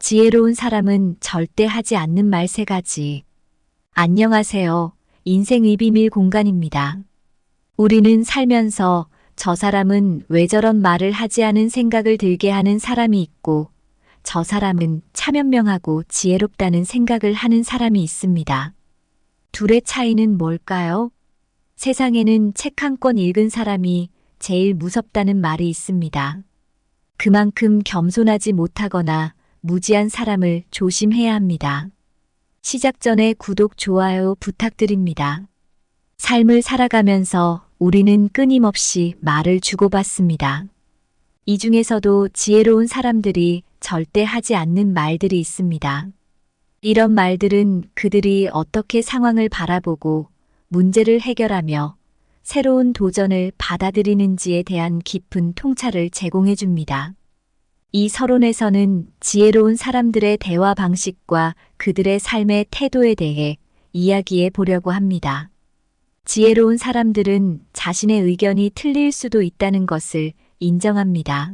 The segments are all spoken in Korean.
지혜로운 사람은 절대 하지 않는 말 3가지. 안녕하세요. 인생의 비밀 공간입니다. 우리는 살면서 저 사람은 왜 저런 말을 하지 않은 생각을 들게 하는 사람이 있고, 저 사람은 참 현명하고 지혜롭다는 생각을 하는 사람이 있습니다. 둘의 차이는 뭘까요? 세상에는 책 한 권 읽은 사람이 제일 무섭다는 말이 있습니다. 그만큼 겸손하지 못하거나 무지한 사람을 조심해야 합니다. 시작 전에 구독, 좋아요 부탁드립니다. 삶을 살아가면서 우리는 끊임없이 말을 주고받습니다. 이 중에서도 지혜로운 사람들이 절대 하지 않는 말들이 있습니다. 이런 말들은 그들이 어떻게 상황을 바라보고 문제를 해결하며 새로운 도전을 받아들이는지에 대한 깊은 통찰을 제공해 줍니다. 이 서론에서는 지혜로운 사람들의 대화 방식과 그들의 삶의 태도에 대해 이야기해 보려고 합니다. 지혜로운 사람들은 자신의 의견이 틀릴 수도 있다는 것을 인정합니다.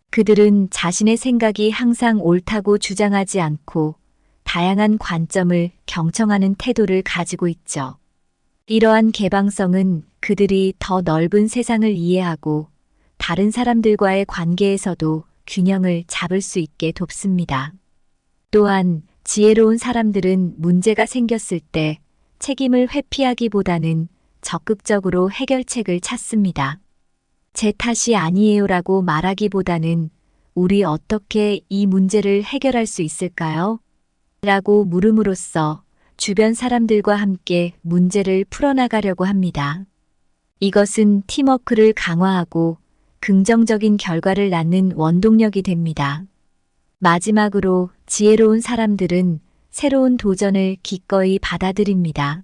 그들은 자신의 생각이 항상 옳다고 주장하지 않고 다양한 관점을 경청하는 태도를 가지고 있죠. 이러한 개방성은 그들이 더 넓은 세상을 이해하고 다른 사람들과의 관계에서도 균형을 잡을 수 있게 돕습니다. 또한 지혜로운 사람들은 문제가 생겼을 때 책임을 회피하기보다는 적극적으로 해결책을 찾습니다. 제 탓이 아니에요라고 말하기보다는 우리 어떻게 이 문제를 해결할 수 있을까요? 라고 물음으로써 주변 사람들과 함께 문제를 풀어나가려고 합니다. 이것은 팀워크를 강화하고 긍정적인 결과를 낳는 원동력이 됩니다. 마지막으로 지혜로운 사람들은 새로운 도전을 기꺼이 받아들입니다.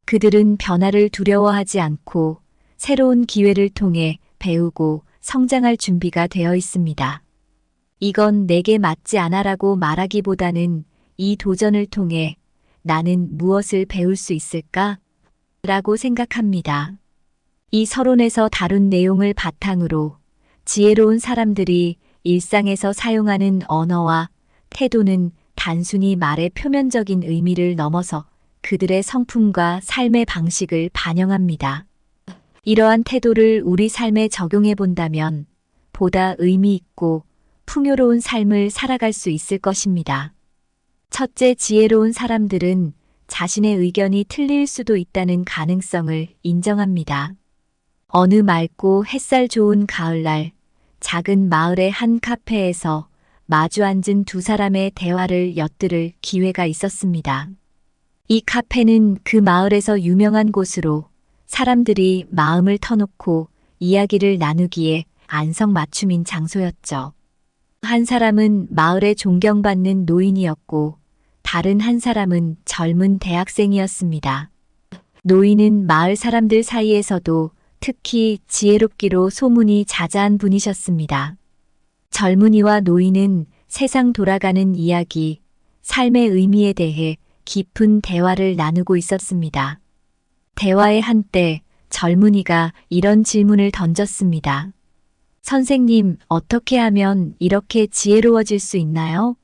그들은 변화를 두려워하지 않고 새로운 기회를 통해 배우고 성장할 준비가 되어 있습니다. 이건 내게 맞지 않아라고 말하기보다는 이 도전을 통해 나는 무엇을 배울 수 있을까? 라고 생각합니다. 이 서론에서 다룬 내용을 바탕으로 지혜로운 사람들이 일상에서 사용하는 언어와 태도는 단순히 말의 표면적인 의미를 넘어서 그들의 성품과 삶의 방식을 반영합니다. 이러한 태도를 우리 삶에 적용해 본다면 보다 의미 있고 풍요로운 삶을 살아갈 수 있을 것입니다. 첫째, 지혜로운 사람들은 자신의 의견이 틀릴 수도 있다는 가능성을 인정합니다. 어느 맑고 햇살 좋은 가을날, 작은 마을의 한 카페에서 마주 앉은 2사람의 대화를 엿들을 기회가 있었습니다. 이 카페는 그 마을에서 유명한 곳으로 사람들이 마음을 터놓고 이야기를 나누기에 안성맞춤인 장소였죠. 한 사람은 마을에 존경받는 노인이었고 다른 한 사람은 젊은 대학생이었습니다. 노인은 마을 사람들 사이에서도 특히 지혜롭기로 소문이 자자한 분이셨습니다. 젊은이와 노인은 세상 돌아가는 이야기, 삶의 의미에 대해 깊은 대화를 나누고 있었습니다. 대화의 한때 젊은이가 이런 질문을 던졌습니다. 선생님, 어떻게 하면 이렇게 지혜로워질 수 있나요?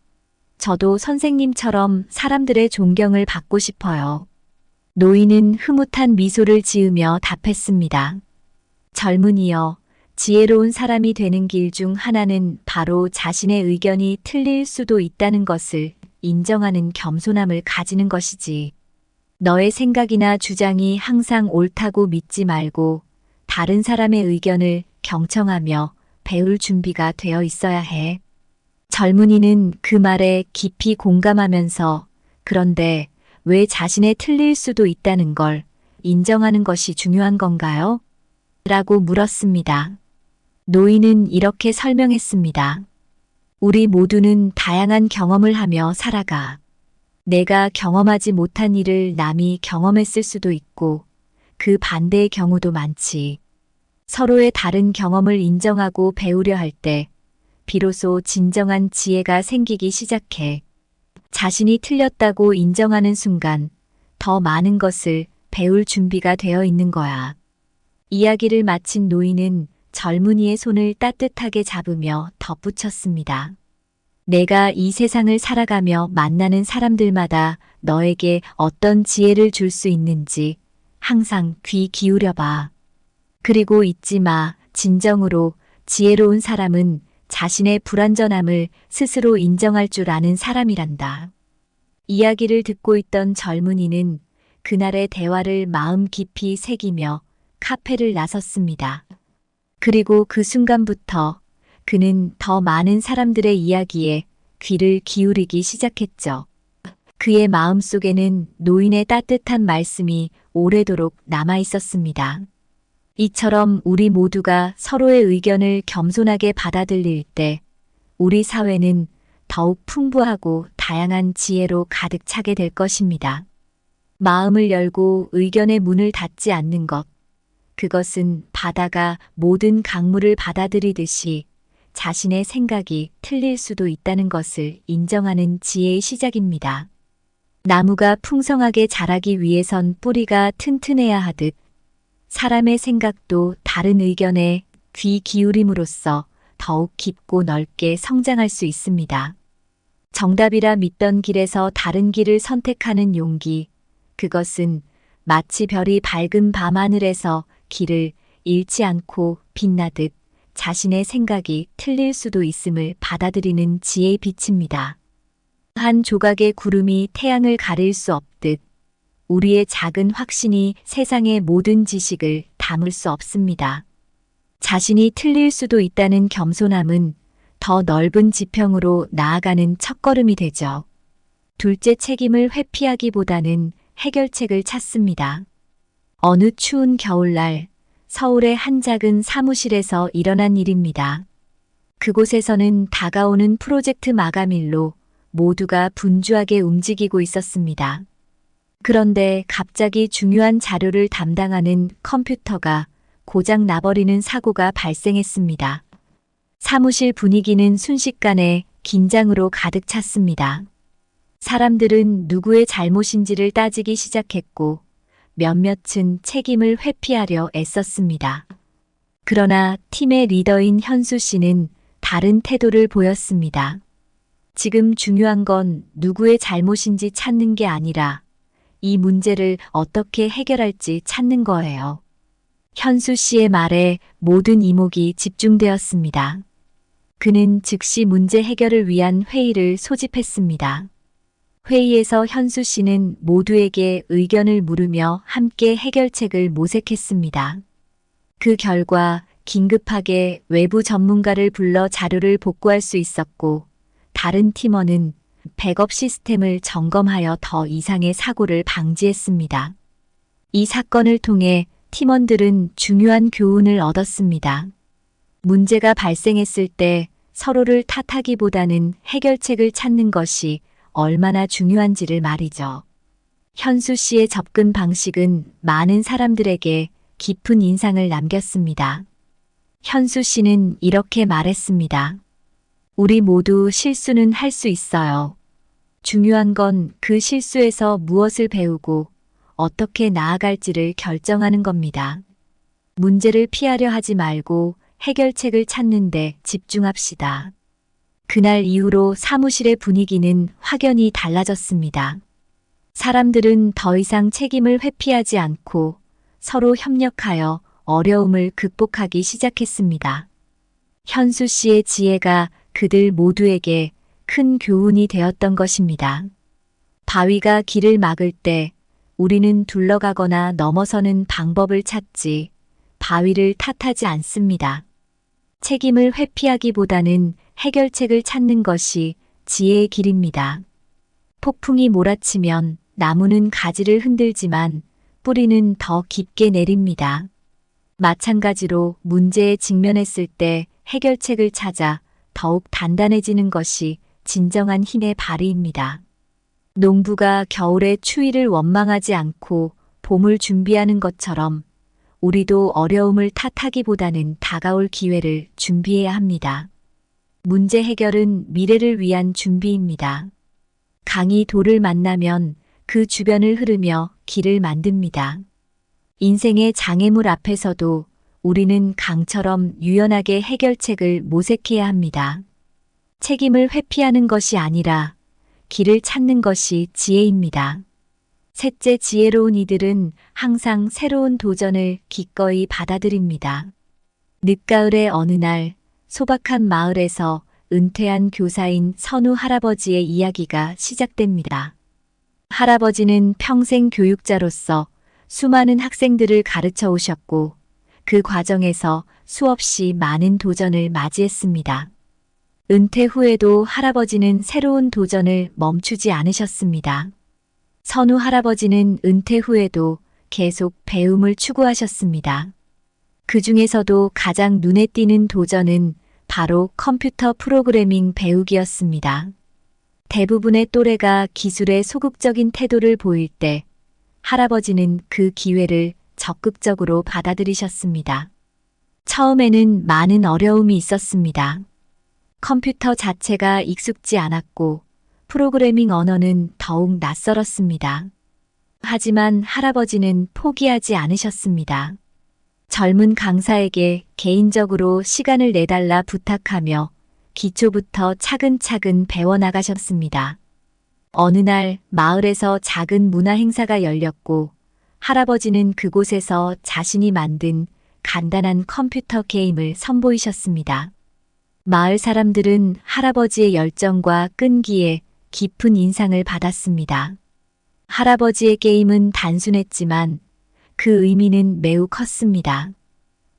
저도 선생님처럼 사람들의 존경을 받고 싶어요. 노인은 흐뭇한 미소를 지으며 답했습니다. 젊은이여, 지혜로운 사람이 되는 길 중 하나는 바로 자신의 의견이 틀릴 수도 있다는 것을 인정하는 겸손함을 가지는 것이지. 너의 생각이나 주장이 항상 옳다고 믿지 말고 다른 사람의 의견을 경청하며 배울 준비가 되어 있어야 해. 젊은이는 그 말에 깊이 공감하면서 그런데 왜 자신의 틀릴 수도 있다는 걸 인정하는 것이 중요한 건가요? 라고 물었습니다. 노인은 이렇게 설명했습니다. 우리 모두는 다양한 경험을 하며 살아가. 내가 경험하지 못한 일을 남이 경험했을 수도 있고 그 반대의 경우도 많지. 서로의 다른 경험을 인정하고 배우려 할 때 비로소 진정한 지혜가 생기기 시작해. 자신이 틀렸다고 인정하는 순간 더 많은 것을 배울 준비가 되어 있는 거야. 이야기를 마친 노인은 젊은이의 손을 따뜻하게 잡으며 덧붙였습니다. 내가 이 세상을 살아가며 만나는 사람들마다 너에게 어떤 지혜를 줄 수 있는지 항상 귀 기울여 봐. 그리고 잊지 마. 진정으로 지혜로운 사람은 자신의 불완전함을 스스로 인정할 줄 아는 사람이란다. 이야기를 듣고 있던 젊은이는 그날의 대화를 마음 깊이 새기며 카페를 나섰습니다. 그리고 그 순간부터 그는 더 많은 사람들의 이야기에 귀를 기울이기 시작했죠. 그의 마음속에는 노인의 따뜻한 말씀이 오래도록 남아 있었습니다. 이처럼 우리 모두가 서로의 의견을 겸손하게 받아들일 때 우리 사회는 더욱 풍부하고 다양한 지혜로 가득 차게 될 것입니다. 마음을 열고 의견의 문을 닫지 않는 것. 그것은 바다가 모든 강물을 받아들이듯이 자신의 생각이 틀릴 수도 있다는 것을 인정하는 지혜의 시작입니다. 나무가 풍성하게 자라기 위해선 뿌리가 튼튼해야 하듯 사람의 생각도 다른 의견에 귀 기울임으로써 더욱 깊고 넓게 성장할 수 있습니다. 정답이라 믿던 길에서 다른 길을 선택하는 용기, 그것은 마치 별이 밝은 밤하늘에서 길을 잃지 않고 빛나듯 자신의 생각이 틀릴 수도 있음을 받아들이는 지혜의 빛입니다. 한 조각의 구름이 태양을 가릴 수 없듯 우리의 작은 확신이 세상의 모든 지식을 담을 수 없습니다. 자신이 틀릴 수도 있다는 겸손함은 더 넓은 지평으로 나아가는 첫걸음이 되죠. 둘째, 책임을 회피하기보다는 해결책을 찾습니다. 어느 추운 겨울날 서울의 한 작은 사무실에서 일어난 일입니다. 그곳에서는 다가오는 프로젝트 마감일로 모두가 분주하게 움직이고 있었습니다. 그런데 갑자기 중요한 자료를 담당하는 컴퓨터가 고장 나버리는 사고가 발생했습니다. 사무실 분위기는 순식간에 긴장으로 가득 찼습니다. 사람들은 누구의 잘못인지를 따지기 시작했고 몇몇은 책임을 회피하려 애썼습니다. 그러나 팀의 리더인 현수 씨는 다른 태도를 보였습니다. 지금 중요한 건 누구의 잘못인지 찾는 게 아니라 이 문제를 어떻게 해결할지 찾는 거예요. 현수 씨의 말에 모든 이목이 집중되었습니다. 그는 즉시 문제 해결을 위한 회의를 소집했습니다. 회의에서 현수 씨는 모두에게 의견을 물으며 함께 해결책을 모색했습니다. 그 결과 긴급하게 외부 전문가를 불러 자료를 복구할 수 있었고 다른 팀원은 백업 시스템을 점검하여 더 이상의 사고를 방지했습니다. 이 사건을 통해 팀원들은 중요한 교훈을 얻었습니다. 문제가 발생했을 때 서로를 탓하기보다는 해결책을 찾는 것이 얼마나 중요한지를 말이죠. 현수 씨의 접근 방식은 많은 사람들에게 깊은 인상을 남겼습니다. 현수 씨는 이렇게 말했습니다. 우리 모두 실수는 할 수 있어요. 중요한 건 그 실수에서 무엇을 배우고 어떻게 나아갈지를 결정하는 겁니다. 문제를 피하려 하지 말고 해결책을 찾는 데 집중합시다. 그날 이후로 사무실의 분위기는 확연히 달라졌습니다. 사람들은 더 이상 책임을 회피하지 않고 서로 협력하여 어려움을 극복하기 시작했습니다. 현수 씨의 지혜가 그들 모두에게 큰 교훈이 되었던 것입니다. 바위가 길을 막을 때 우리는 둘러가거나 넘어서는 방법을 찾지 바위를 탓하지 않습니다. 책임을 회피하기보다는 해결책을 찾는 것이 지혜의 길입니다. 폭풍이 몰아치면 나무는 가지를 흔들지만 뿌리는 더 깊게 내립니다. 마찬가지로 문제에 직면했을 때 해결책을 찾아 더욱 단단해지는 것이 진정한 힘의 발휘입니다. 농부가 겨울의 추위를 원망하지 않고 봄을 준비하는 것처럼 우리도 어려움을 탓하기보다는 다가올 기회를 준비해야 합니다. 문제 해결은 미래를 위한 준비입니다. 강이 돌을 만나면 그 주변을 흐르며 길을 만듭니다. 인생의 장애물 앞에서도 우리는 강처럼 유연하게 해결책을 모색해야 합니다. 책임을 회피하는 것이 아니라 길을 찾는 것이 지혜입니다. 셋째, 지혜로운 이들은 항상 새로운 도전을 기꺼이 받아들입니다. 늦가을의 어느 날 소박한 마을에서 은퇴한 교사인 선우 할아버지의 이야기가 시작됩니다. 할아버지는 평생 교육자로서 수많은 학생들을 가르쳐 오셨고 그 과정에서 수없이 많은 도전을 맞이했습니다. 은퇴 후에도 할아버지는 새로운 도전을 멈추지 않으셨습니다. 선우 할아버지는 은퇴 후에도 계속 배움을 추구하셨습니다. 그 중에서도 가장 눈에 띄는 도전은 바로 컴퓨터 프로그래밍 배우기였습니다. 대부분의 또래가 기술에 소극적인 태도를 보일 때 할아버지는 그 기회를 적극적으로 받아들이셨습니다. 처음에는 많은 어려움이 있었습니다. 컴퓨터 자체가 익숙지 않았고 프로그래밍 언어는 더욱 낯설었습니다. 하지만 할아버지는 포기하지 않으셨습니다. 젊은 강사에게 개인적으로 시간을 내달라 부탁하며 기초부터 차근차근 배워나가셨습니다. 어느 날 마을에서 작은 문화 행사가 열렸고 할아버지는 그곳에서 자신이 만든 간단한 컴퓨터 게임을 선보이셨습니다. 마을 사람들은 할아버지의 열정과 끈기에 깊은 인상을 받았습니다. 할아버지의 게임은 단순했지만 그 의미는 매우 컸습니다.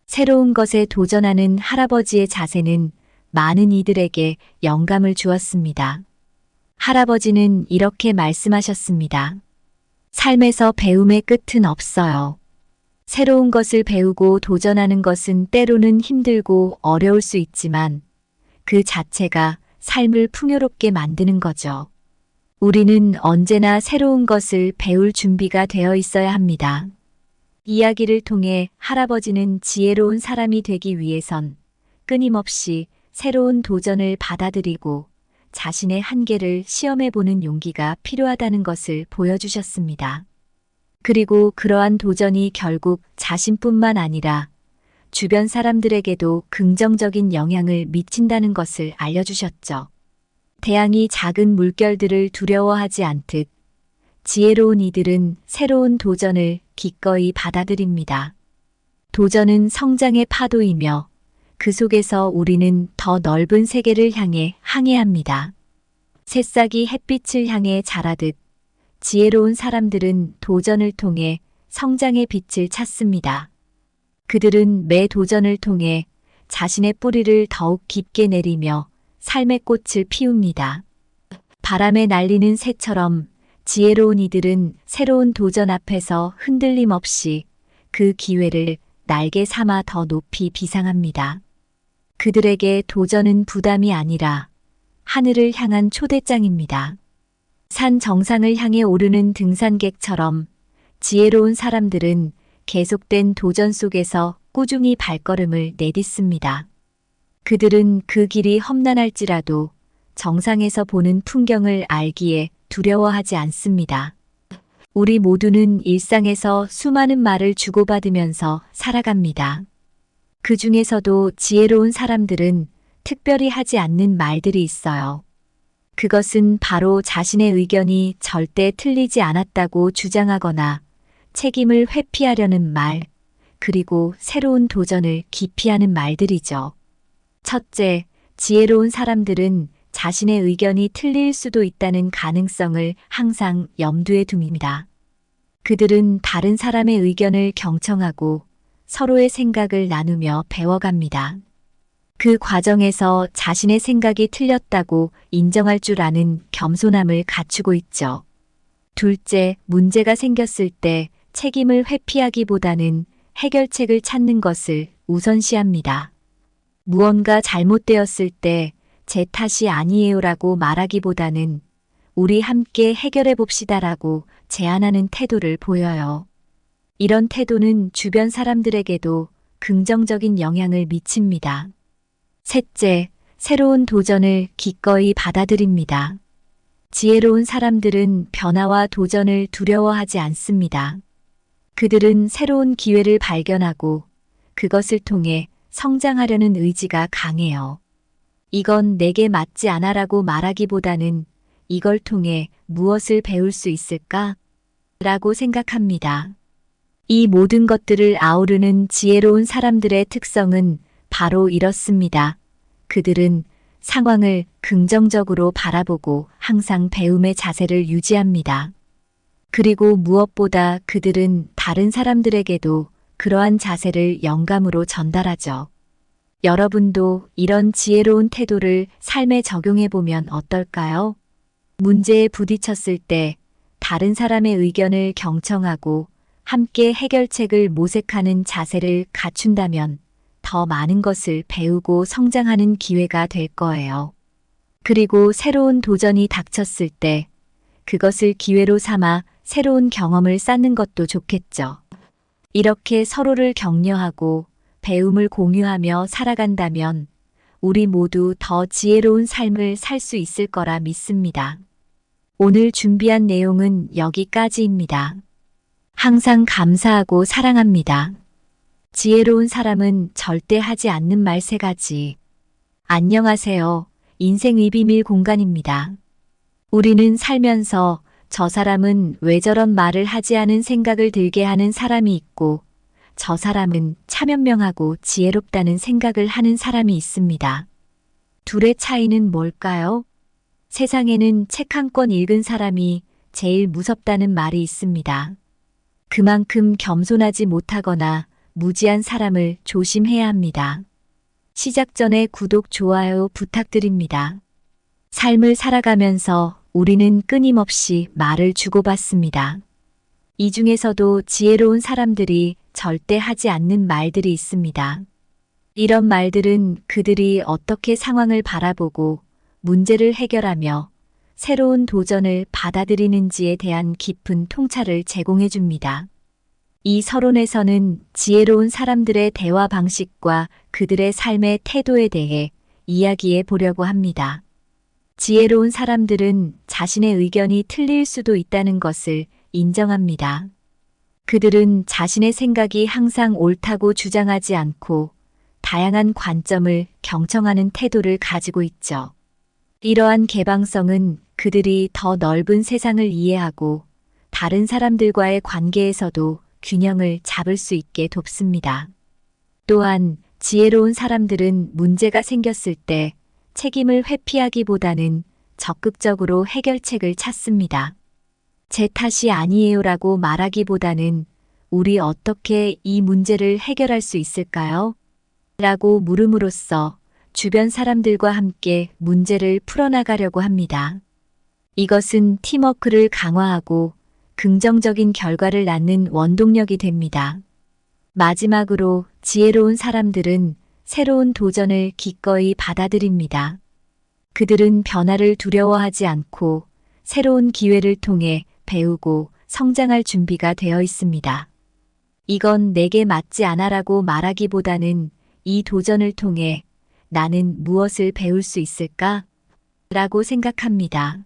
새로운 것에 도전하는 할아버지의 자세는 많은 이들에게 영감을 주었습니다. 할아버지는 이렇게 말씀하셨습니다. 삶에서 배움의 끝은 없어요. 새로운 것을 배우고 도전하는 것은 때로는 힘들고 어려울 수 있지만 그 자체가 삶을 풍요롭게 만드는 거죠. 우리는 언제나 새로운 것을 배울 준비가 되어 있어야 합니다. 이야기를 통해 할아버지는 지혜로운 사람이 되기 위해선 끊임없이 새로운 도전을 받아들이고 자신의 한계를 시험해보는 용기가 필요하다는 것을 보여주셨습니다. 그리고 그러한 도전이 결국 자신뿐만 아니라 주변 사람들에게도 긍정적인 영향을 미친다는 것을 알려주셨죠. 태양이 작은 물결들을 두려워하지 않듯 지혜로운 이들은 새로운 도전을 기꺼이 받아들입니다. 도전은 성장의 파도이며 그 속에서 우리는 더 넓은 세계를 향해 항해합니다. 새싹이 햇빛을 향해 자라듯 지혜로운 사람들은 도전을 통해 성장의 빛을 찾습니다. 그들은 매 도전을 통해 자신의 뿌리를 더욱 깊게 내리며 삶의 꽃을 피웁니다. 바람에 날리는 새처럼 지혜로운 이들은 새로운 도전 앞에서 흔들림 없이 그 기회를 날개 삼아 더 높이 비상합니다. 그들에게 도전은 부담이 아니라 하늘을 향한 초대장입니다. 산 정상을 향해 오르는 등산객처럼 지혜로운 사람들은 계속된 도전 속에서 꾸준히 발걸음을 내딛습니다. 그들은 그 길이 험난할지라도 정상에서 보는 풍경을 알기에 두려워하지 않습니다. 우리 모두는 일상에서 수많은 말을 주고받으면서 살아갑니다. 그 중에서도 지혜로운 사람들은 특별히 하지 않는 말들이 있어요. 그것은 바로 자신의 의견이 절대 틀리지 않았다고 주장하거나 책임을 회피하려는 말, 그리고 새로운 도전을 기피하는 말들이죠. 첫째, 지혜로운 사람들은 자신의 의견이 틀릴 수도 있다는 가능성을 항상 염두에 둡니다. 그들은 다른 사람의 의견을 경청하고 서로의 생각을 나누며 배워갑니다. 그 과정에서 자신의 생각이 틀렸다고 인정할 줄 아는 겸손함을 갖추고 있죠. 둘째, 문제가 생겼을 때 책임을 회피하기보다는 해결책을 찾는 것을 우선시합니다. 무언가 잘못되었을 때 제 탓이 아니에요라고 말하기보다는 우리 함께 해결해 봅시다라고 제안하는 태도를 보여요. 이런 태도는 주변 사람들에게도 긍정적인 영향을 미칩니다. 셋째, 새로운 도전을 기꺼이 받아들입니다. 지혜로운 사람들은 변화와 도전을 두려워하지 않습니다. 그들은 새로운 기회를 발견하고 그것을 통해 성장하려는 의지가 강해요. 이건 내게 맞지 않아라고 말하기보다는 이걸 통해 무엇을 배울 수 있을까? 라고 생각합니다. 이 모든 것들을 아우르는 지혜로운 사람들의 특성은 바로 이렇습니다. 그들은 상황을 긍정적으로 바라보고 항상 배움의 자세를 유지합니다. 그리고 무엇보다 그들은 다른 사람들에게도 그러한 자세를 영감으로 전달하죠. 여러분도 이런 지혜로운 태도를 삶에 적용해 보면 어떨까요? 문제에 부딪혔을 때 다른 사람의 의견을 경청하고 함께 해결책을 모색하는 자세를 갖춘다면 더 많은 것을 배우고 성장하는 기회가 될 거예요. 그리고 새로운 도전이 닥쳤을 때 그것을 기회로 삼아 새로운 경험을 쌓는 것도 좋겠죠. 이렇게 서로를 격려하고 배움을 공유하며 살아간다면 우리 모두 더 지혜로운 삶을 살 수 있을 거라 믿습니다. 오늘 준비한 내용은 여기까지입니다. 항상 감사하고 사랑합니다. 지혜로운 사람은 절대 하지 않는 말 3가지. 안녕하세요. 인생의 비밀 공간입니다. 우리는 살면서 저 사람은 왜 저런 말을 하지 않은 생각을 들게 하는 사람이 있고 저 사람은 차면명하고 지혜롭다는 생각을 하는 사람이 있습니다. 둘의 차이는 뭘까요? 세상에는 책 한 권 읽은 사람이 제일 무섭다는 말이 있습니다. 그만큼 겸손하지 못하거나 무지한 사람을 조심해야 합니다. 시작 전에 구독, 좋아요 부탁드립니다. 삶을 살아가면서 우리는 끊임없이 말을 주고받습니다. 이 중에서도 지혜로운 사람들이 절대 하지 않는 말들이 있습니다. 이런 말들은 그들이 어떻게 상황을 바라보고 문제를 해결하며 새로운 도전을 받아들이는지에 대한 깊은 통찰을 제공해 줍니다. 이 서론에서는 지혜로운 사람들의 대화 방식과 그들의 삶의 태도에 대해 이야기해 보려고 합니다. 지혜로운 사람들은 자신의 의견이 틀릴 수도 있다는 것을 인정합니다. 그들은 자신의 생각이 항상 옳다고 주장하지 않고 다양한 관점을 경청하는 태도를 가지고 있죠. 이러한 개방성은 그들이 더 넓은 세상을 이해하고 다른 사람들과의 관계에서도 균형을 잡을 수 있게 돕습니다. 또한 지혜로운 사람들은 문제가 생겼을 때 책임을 회피하기보다는 적극적으로 해결책을 찾습니다. 제 탓이 아니에요라고 말하기보다는 우리 어떻게 이 문제를 해결할 수 있을까요? 라고 물음으로써 주변 사람들과 함께 문제를 풀어나가려고 합니다. 이것은 팀워크를 강화하고 긍정적인 결과를 낳는 원동력이 됩니다. 마지막으로 지혜로운 사람들은 새로운 도전을 기꺼이 받아들입니다. 그들은 변화를 두려워하지 않고 새로운 기회를 통해 배우고 성장할 준비가 되어 있습니다. 이건 내게 맞지 않아라고 말하기보다는 이 도전을 통해 나는 무엇을 배울 수 있을까? 라고 생각합니다.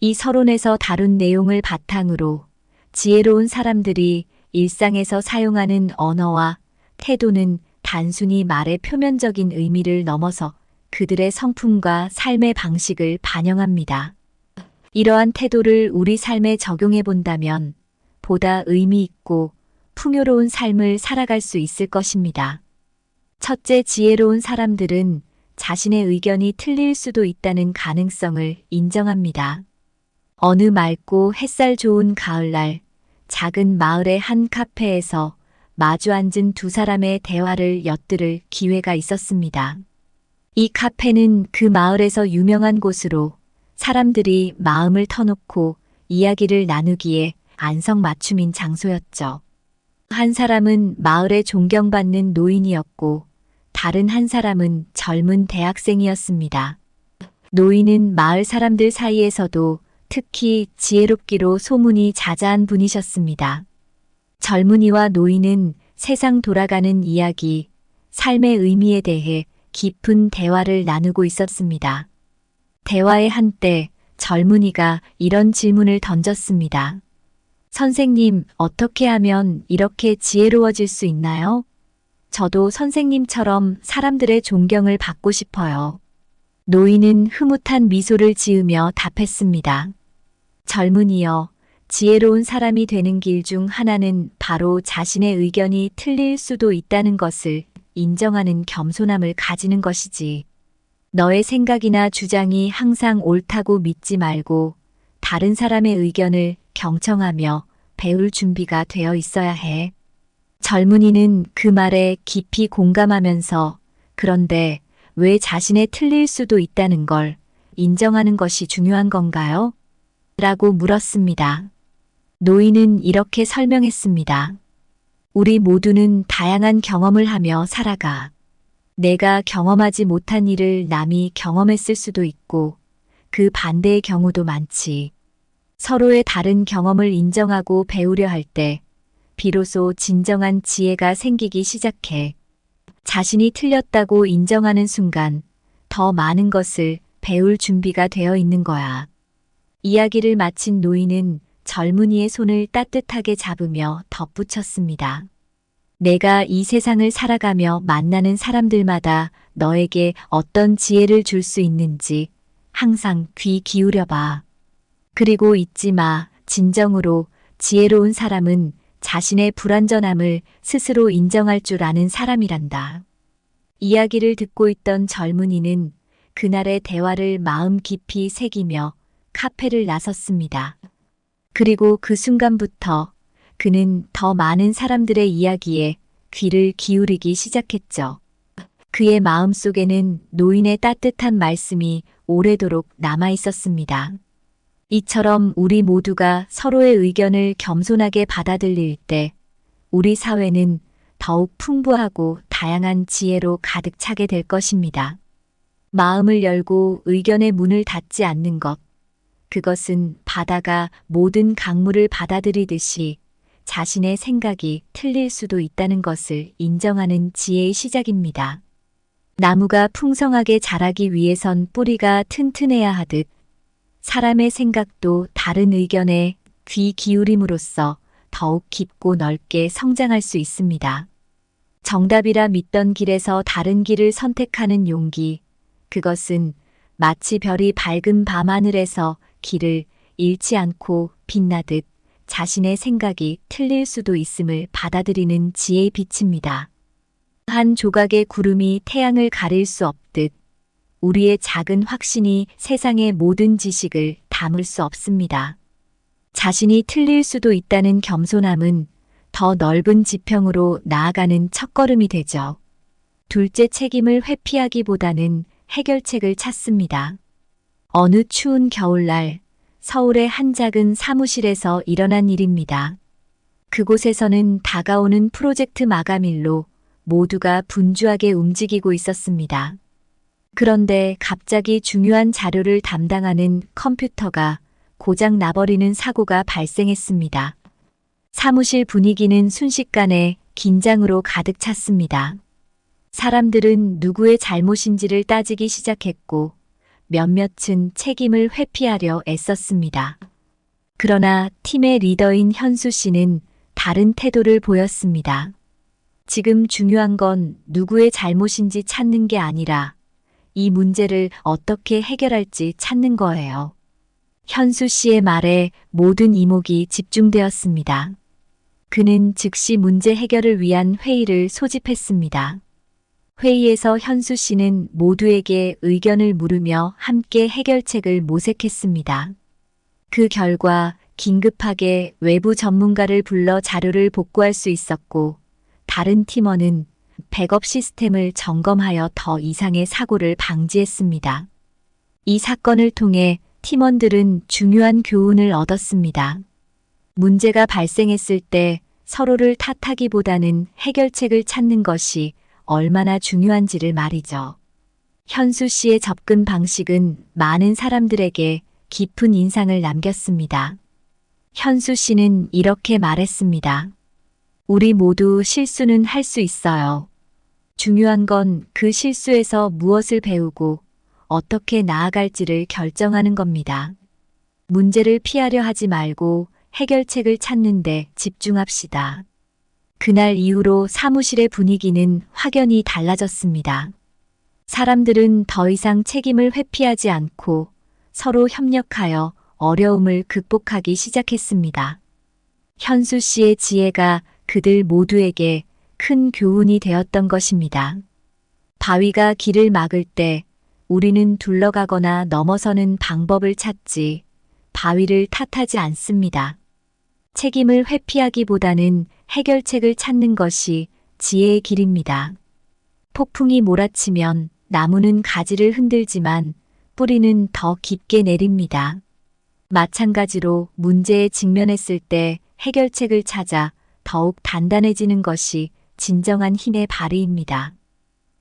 이 서론에서 다룬 내용을 바탕으로 지혜로운 사람들이 일상에서 사용하는 언어와 태도는 단순히 말의 표면적인 의미를 넘어서 그들의 성품과 삶의 방식을 반영합니다. 이러한 태도를 우리 삶에 적용해 본다면 보다 의미 있고 풍요로운 삶을 살아갈 수 있을 것입니다. 첫째, 지혜로운 사람들은 자신의 의견이 틀릴 수도 있다는 가능성을 인정합니다. 어느 맑고 햇살 좋은 가을날, 작은 마을의 한 카페에서 마주 앉은 두 사람의 대화를 엿들을 기회가 있었습니다. 이 카페는 그 마을에서 유명한 곳으로 사람들이 마음을 터놓고 이야기를 나누기에 안성맞춤인 장소였죠. 한 사람은 마을에 존경받는 노인이었고 다른 한 사람은 젊은 대학생이었습니다. 노인은 마을 사람들 사이에서도 특히 지혜롭기로 소문이 자자한 분이셨습니다. 젊은이와 노인은 세상 돌아가는 이야기, 삶의 의미에 대해 깊은 대화를 나누고 있었습니다. 대화의 한때 젊은이가 이런 질문을 던졌습니다. 선생님, 어떻게 하면 이렇게 지혜로워질 수 있나요? 저도 선생님처럼 사람들의 존경을 받고 싶어요. 노인은 흐뭇한 미소를 지으며 답했습니다. 젊은이여, 지혜로운 사람이 되는 길 중 하나는 바로 자신의 의견이 틀릴 수도 있다는 것을 인정하는 겸손함을 가지는 것이지. 너의 생각이나 주장이 항상 옳다고 믿지 말고 다른 사람의 의견을 경청하며 배울 준비가 되어 있어야 해. 젊은이는 그 말에 깊이 공감하면서 그런데 왜 자신의 틀릴 수도 있다는 걸 인정하는 것이 중요한 건가요? 라고 물었습니다. 노인은 이렇게 설명했습니다. 우리 모두는 다양한 경험을 하며 살아가. 내가 경험하지 못한 일을 남이 경험했을 수도 있고 그 반대의 경우도 많지. 서로의 다른 경험을 인정하고 배우려 할 때 비로소 진정한 지혜가 생기기 시작해. 자신이 틀렸다고 인정하는 순간 더 많은 것을 배울 준비가 되어 있는 거야. 이야기를 마친 노인은 젊은이의 손을 따뜻하게 잡으며 덧붙였습니다. 내가 이 세상을 살아가며 만나는 사람들마다 너에게 어떤 지혜를 줄 수 있는지 항상 귀 기울여 봐. 그리고 잊지 마. 진정으로 지혜로운 사람은 자신의 불완전함을 스스로 인정할 줄 아는 사람이란다. 이야기를 듣고 있던 젊은이는 그날의 대화를 마음 깊이 새기며 카페를 나섰습니다. 그리고 그 순간부터 그는 더 많은 사람들의 이야기에 귀를 기울이기 시작했죠. 그의 마음속에는 노인의 따뜻한 말씀이 오래도록 남아 있었습니다. 이처럼 우리 모두가 서로의 의견을 겸손하게 받아들일 때 우리 사회는 더욱 풍부하고 다양한 지혜로 가득 차게 될 것입니다. 마음을 열고 의견의 문을 닫지 않는 것. 그것은 바다가 모든 강물을 받아들이듯이 자신의 생각이 틀릴 수도 있다는 것을 인정하는 지혜의 시작입니다. 나무가 풍성하게 자라기 위해선 뿌리가 튼튼해야 하듯 사람의 생각도 다른 의견에 귀 기울임으로써 더욱 깊고 넓게 성장할 수 있습니다. 정답이라 믿던 길에서 다른 길을 선택하는 용기, 그것은 마치 별이 밝은 밤하늘에서 길을 잃지 않고 빛나듯 자신의 생각이 틀릴 수도 있음을 받아들이는 지혜의 빛입니다. 한 조각의 구름이 태양을 가릴 수 없듯 우리의 작은 확신이 세상의 모든 지식을 담을 수 없습니다. 자신이 틀릴 수도 있다는 겸손함은 더 넓은 지평으로 나아가는 첫걸음이 되죠. 둘째, 책임을 회피하기보다는 해결책을 찾습니다. 어느 추운 겨울날 서울의 한 작은 사무실에서 일어난 일입니다. 그곳에서는 다가오는 프로젝트 마감일로 모두가 분주하게 움직이고 있었습니다. 그런데 갑자기 중요한 자료를 담당하는 컴퓨터가 고장 나버리는 사고가 발생했습니다. 사무실 분위기는 순식간에 긴장으로 가득 찼습니다. 사람들은 누구의 잘못인지를 따지기 시작했고 몇몇은 책임을 회피하려 애썼습니다. 그러나 팀의 리더인 현수 씨는 다른 태도를 보였습니다. 지금 중요한 건 누구의 잘못인지 찾는 게 아니라 이 문제를 어떻게 해결할지 찾는 거예요. 현수 씨의 말에 모든 이목이 집중되었습니다. 그는 즉시 문제 해결을 위한 회의를 소집했습니다. 회의에서 현수 씨는 모두에게 의견을 물으며 함께 해결책을 모색했습니다. 그 결과 긴급하게 외부 전문가를 불러 자료를 복구할 수 있었고 다른 팀원은 백업 시스템을 점검하여 더 이상의 사고를 방지했습니다. 이 사건을 통해 팀원들은 중요한 교훈을 얻었습니다. 문제가 발생했을 때 서로를 탓하기보다는 해결책을 찾는 것이 얼마나 중요한지를 말이죠. 현수 씨의 접근 방식은 많은 사람들에게 깊은 인상을 남겼습니다. 현수 씨는 이렇게 말했습니다. 우리 모두 실수는 할 수 있어요. 중요한 건 그 실수에서 무엇을 배우고 어떻게 나아갈지를 결정하는 겁니다. 문제를 피하려 하지 말고 해결책을 찾는 데 집중합시다. 그날 이후로 사무실의 분위기는 확연히 달라졌습니다. 사람들은 더 이상 책임을 회피하지 않고 서로 협력하여 어려움을 극복하기 시작했습니다. 현수 씨의 지혜가 그들 모두에게 큰 교훈이 되었던 것입니다. 바위가 길을 막을 때 우리는 둘러가거나 넘어서는 방법을 찾지 바위를 탓하지 않습니다. 책임을 회피하기보다는 해결책을 찾는 것이 지혜의 길입니다. 폭풍이 몰아치면 나무는 가지를 흔들지만 뿌리는 더 깊게 내립니다. 마찬가지로 문제에 직면했을 때 해결책을 찾아 더욱 단단해지는 것이 진정한 힘의 발휘입니다.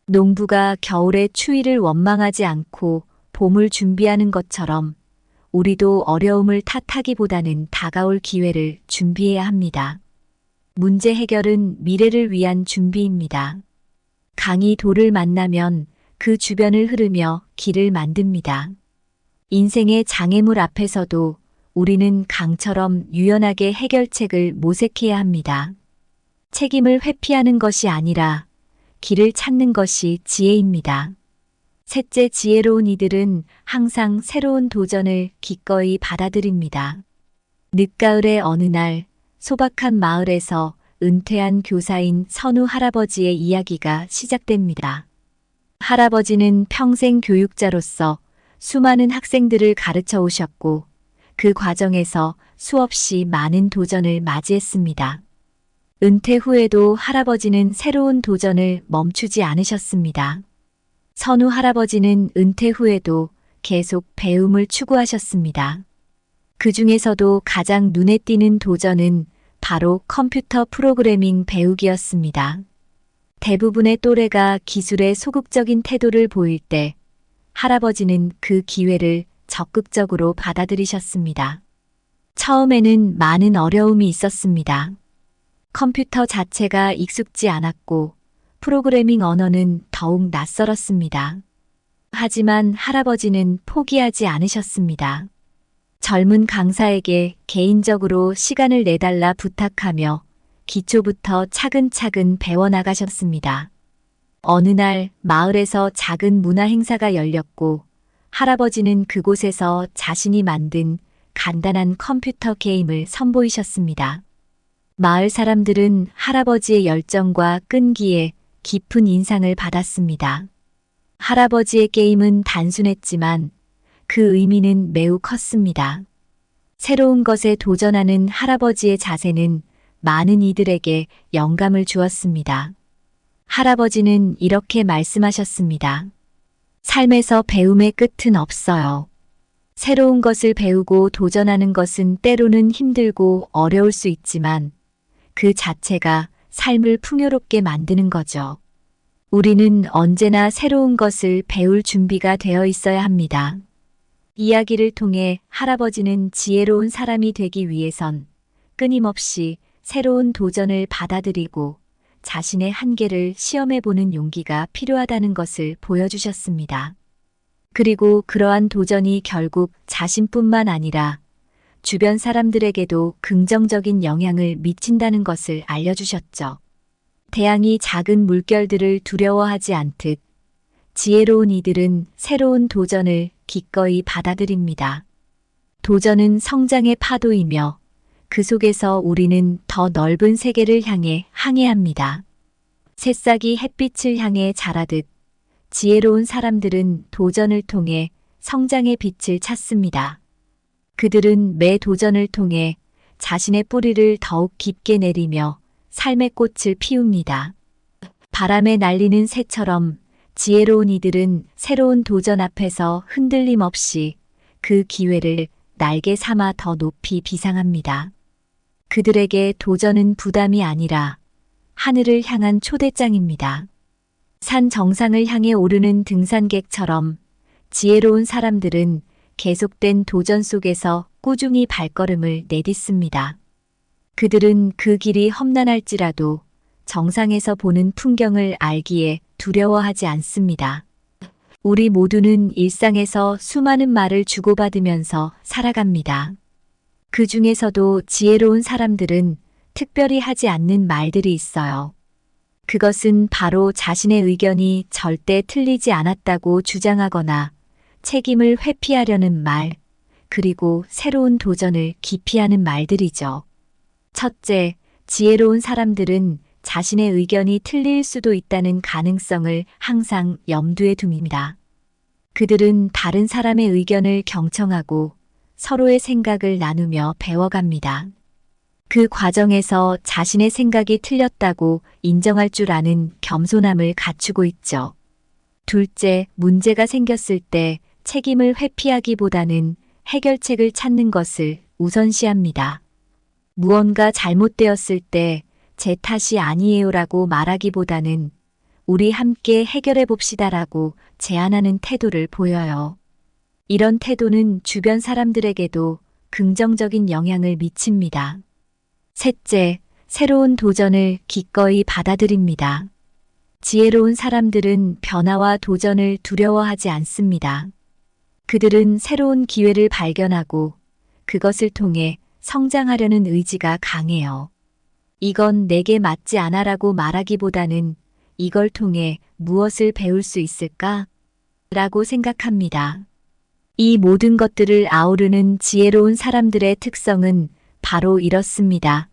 농부가 겨울의 추위를 원망하지 않고 봄을 준비하는 것처럼 우리도 어려움을 탓하기보다는 다가올 기회를 준비해야 합니다. 문제 해결은 미래를 위한 준비입니다. 강이 돌을 만나면 그 주변을 흐르며 길을 만듭니다. 인생의 장애물 앞에서도 우리는 강처럼 유연하게 해결책을 모색해야 합니다. 책임을 회피하는 것이 아니라 길을 찾는 것이 지혜입니다. 셋째, 지혜로운 이들은 항상 새로운 도전을 기꺼이 받아들입니다. 늦가을의 어느 날 소박한 마을에서 은퇴한 교사인 선우 할아버지의 이야기가 시작됩니다. 할아버지는 평생 교육자로서 수많은 학생들을 가르쳐 오셨고 그 과정에서 수없이 많은 도전을 맞이했습니다. 은퇴 후에도 할아버지는 새로운 도전을 멈추지 않으셨습니다. 선우 할아버지는 은퇴 후에도 계속 배움을 추구하셨습니다. 그 중에서도 가장 눈에 띄는 도전은 바로 컴퓨터 프로그래밍 배우기였습니다. 대부분의 또래가 기술에 소극적인 태도를 보일 때 할아버지는 그 기회를 적극적으로 받아들이셨습니다. 처음에는 많은 어려움이 있었습니다. 컴퓨터 자체가 익숙지 않았고 프로그래밍 언어는 더욱 낯설었습니다. 하지만 할아버지는 포기하지 않으셨습니다. 젊은 강사에게 개인적으로 시간을 내달라 부탁하며 기초부터 차근차근 배워나가셨습니다. 어느 날 마을에서 작은 문화 행사가 열렸고 할아버지는 그곳에서 자신이 만든 간단한 컴퓨터 게임을 선보이셨습니다. 마을 사람들은 할아버지의 열정과 끈기에 깊은 인상을 받았습니다. 할아버지의 게임은 단순했지만 그 의미는 매우 컸습니다. 새로운 것에 도전하는 할아버지의 자세는 많은 이들에게 영감을 주었습니다. 할아버지는 이렇게 말씀하셨습니다. 삶에서 배움의 끝은 없어요. 새로운 것을 배우고 도전하는 것은 때로는 힘들고 어려울 수 있지만 그 자체가 삶을 풍요롭게 만드는 거죠. 우리는 언제나 새로운 것을 배울 준비가 되어 있어야 합니다. 이야기를 통해 할아버지는 지혜로운 사람이 되기 위해선 끊임없이 새로운 도전을 받아들이고 자신의 한계를 시험해보는 용기가 필요하다는 것을 보여주셨습니다. 그리고 그러한 도전이 결국 자신뿐만 아니라 주변 사람들에게도 긍정적인 영향을 미친다는 것을 알려주셨죠. 태양이 작은 물결들을 두려워하지 않듯 지혜로운 이들은 새로운 도전을 기꺼이 받아들입니다. 도전은 성장의 파도이며 그 속에서 우리는 더 넓은 세계를 향해 항해합니다. 새싹이 햇빛을 향해 자라듯 지혜로운 사람들은 도전을 통해 성장의 빛을 찾습니다. 그들은 매 도전을 통해 자신의 뿌리를 더욱 깊게 내리며 삶의 꽃을 피웁니다. 바람에 날리는 새처럼 지혜로운 이들은 새로운 도전 앞에서 흔들림 없이 그 기회를 날개 삼아 더 높이 비상합니다. 그들에게 도전은 부담이 아니라 하늘을 향한 초대장입니다. 산 정상을 향해 오르는 등산객처럼 지혜로운 사람들은 계속된 도전 속에서 꾸준히 발걸음을 내딛습니다. 그들은 그 길이 험난할지라도 정상에서 보는 풍경을 알기에 두려워하지 않습니다. 우리 모두는 일상에서 수많은 말을 주고받으면서 살아갑니다. 그 중에서도 지혜로운 사람들은 특별히 하지 않는 말들이 있어요. 그것은 바로 자신의 의견이 절대 틀리지 않았다고 주장하거나 책임을 회피하려는 말, 그리고 새로운 도전을 기피하는 말들이죠. 첫째, 지혜로운 사람들은 자신의 의견이 틀릴 수도 있다는 가능성을 항상 염두에 둡니다. 그들은 다른 사람의 의견을 경청하고 서로의 생각을 나누며 배워갑니다. 그 과정에서 자신의 생각이 틀렸다고 인정할 줄 아는 겸손함을 갖추고 있죠. 둘째, 문제가 생겼을 때 책임을 회피하기보다는 해결책을 찾는 것을 우선시합니다. 무언가 잘못되었을 때 제 탓이 아니에요라고 말하기보다는 우리 함께 해결해 봅시다라고 제안하는 태도를 보여요. 이런 태도는 주변 사람들에게도 긍정적인 영향을 미칩니다. 셋째, 새로운 도전을 기꺼이 받아들입니다. 지혜로운 사람들은 변화와 도전을 두려워하지 않습니다. 그들은 새로운 기회를 발견하고 그것을 통해 성장하려는 의지가 강해요. 이건 내게 맞지 않아라고 말하기보다는 이걸 통해 무엇을 배울 수 있을까? 라고 생각합니다. 이 모든 것들을 아우르는 지혜로운 사람들의 특성은 바로 이렇습니다.